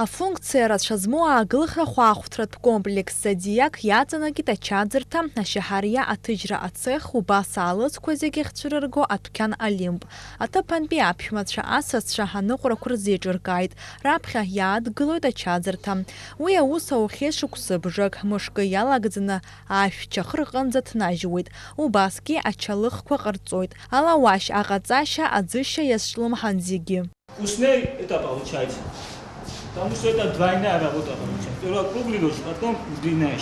Афункциарацәа змоу иалагеит комплекс Зодиак иаҵанакит ачаӡырҭа, ашьаҳариа аҭыџьра ацех, убас аалыҵқәа зегьы ихцәырырго адәқьан Олимп. Аҭыԥантәи аԥшәмацәа асасцәа аныҟәарақәа рзеиҿыркааит, раԥхьа иаадгылоит ачаӡырҭа. Уи аус аухьеит шықәсыбжак, мышкы иалагӡаны ашәчахы рҟынӡа ҭнажьуеит, убасгьы ачалыхқәа ҟарҵоит, алауашь, аҟаҵашьа, аӡышьа иазҿлымҳан зегьы. Устный этап получается. Потому что это двойная работа получается. Сперва круглый дождь, потом длинная.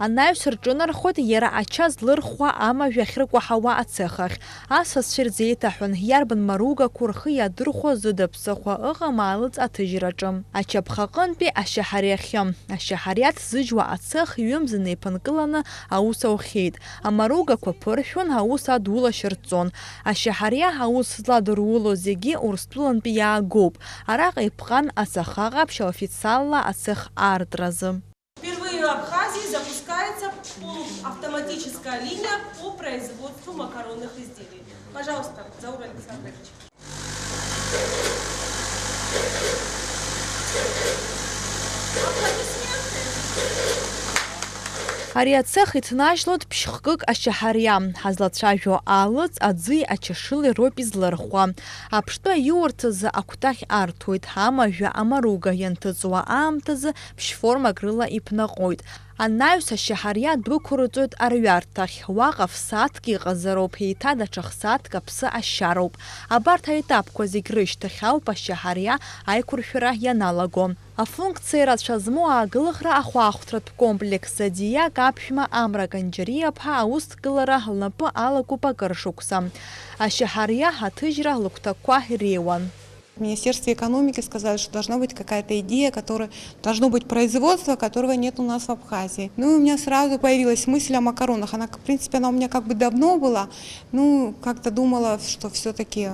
Анаҩс рҿынархоит иара ача злырхуа амажә ахьрыкәаҳауа ацех ахь. Асасцәа ирзеиҭаҳәон иарбан маругақәа рхы иадырхәо зыда-ԥсыхәа ыҟам аалыҵ-аҭыџьраҿы. Ачаԥхаҟынтәи ашьаҳариахьы. Ашьаҳариа ҭзыџьуа ацех ҩымзаны иԥынкыланы аус аухьеит. Амаругақәа ԥыршәон, аус адулашьырҵон. Ашьаҳариа аус зладыруыло зегьы Урыстәылантәи иаагоуп. Араҟа ипҟан асаха ҟаԥшь официалла ацех Аартразы. Впервые в Абхазии запускается полуавтоматическая линия по производству макаронных изделий. Пожалуйста, Заур Александрович. Ари ацех иҭнажьлоит ԥшьхкык ашьаҳариа. Ҳазлацәажәо аалыҵ, аӡи, ачашыли роуп излырхуа. Аԥштәы аиурҭазы акәтаӷь арҭоит, амажәа амаруга ианҭыҵуа аамҭазы ԥшьформак рыла иԥнаҟоит. Анаҩс ашьаҳариа дәықәырҵоит арҩарҭахь. Уаҟа фсааҭк иҟазароуп, еиҭа даҽа фсааҭк аԥсы ашьароуп. Абарҭ аетапқәа зегь рышьҭахь ауп ашьаҳариа аиқәыршәара ианалаго. Афункциарацәа змоу иалагеит комплекс Зодиак аԥшәма Амра Канџьариаԥҳа аусҭгылара лнапы алагоуп акыр шықәса. Ашьаҳариа аҭыџьра лыгәҭакқәа иреиуан. В Министерстве экономики сказали, что должна быть какая-то идея, должно быть производство, которого нет у нас в Абхазии. Ну и у меня сразу появилась мысль о макаронах. Она, в принципе, она у меня как бы давно была. Ну, как-то думала, что все-таки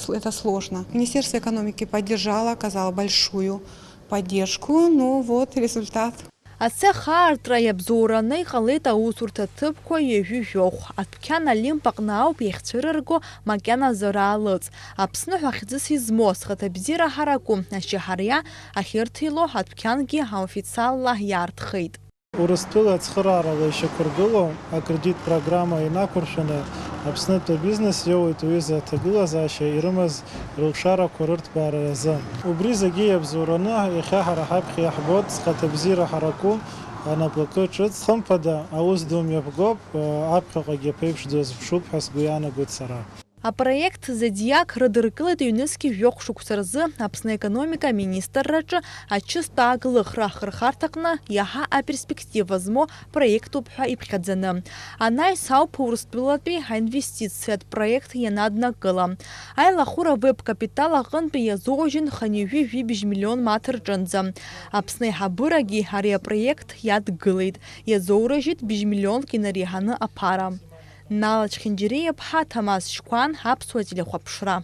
это сложно. Министерство экономики поддержало, оказало большую поддержку. Ну вот результат. Ацех Аартра иабзоураны иҟалеит аусурҭа ҭыԥқәа ҩажәижәохә. Адәқьан Олимп аҟны ауп иахьцәырырго макьаназы раалыҵ. Аԥсны ҳәа хьӡыс измоу зхаҭабзиара ҳараку ашьаҳариа ахьырҭило адәқьангьы аофициалла иаартхеит. Урыстәыла ацхыраарала ишьақәыргыло акредиттпрограмма инақәыршәаны Аԥснытәи абизнес иоуит уҩыза аҭагылазаашьа ирымаз рылшарақәа рырҭбаара азы. Убри зегьы иабзоураны иахьа ҳара ҳаԥхьа иаҳбоит зхаҭабзиара ҳараку анаплакы ҿыц. Хымԥада аус ду мҩаԥгоуп, аԥхьаҟагьы аԥеиԥшӡоу азԥшуп ҳәа сгәы иаанагоит сара. Апроект Зодиак рыдыркылеит ҩнызқьи жәохә шықәса рзы Аԥсны Аекономика аминистрраҿы ачыстә аагылыхра ахырхарҭа аҟны иаҳа аперспектива змоу проектуп ҳәа иԥхьаӡаны. Анаҩс ауп Урыстәылатәи аинвестициатә проект ианаднакыла. Аилахәыра веб капитал аҟынтәи иазоужьын ханҩажәи 2 миллион маҭ рҿынӡа. Аԥсны аиҳабырагьы ари апроект иадгылеит, иазоуражьит 2 миллионк инареиҳаны аԥара. Налач Хинџьариаԥҳа, Ҭамаз Шьқәан, Аԥсуа телехәаԥшра.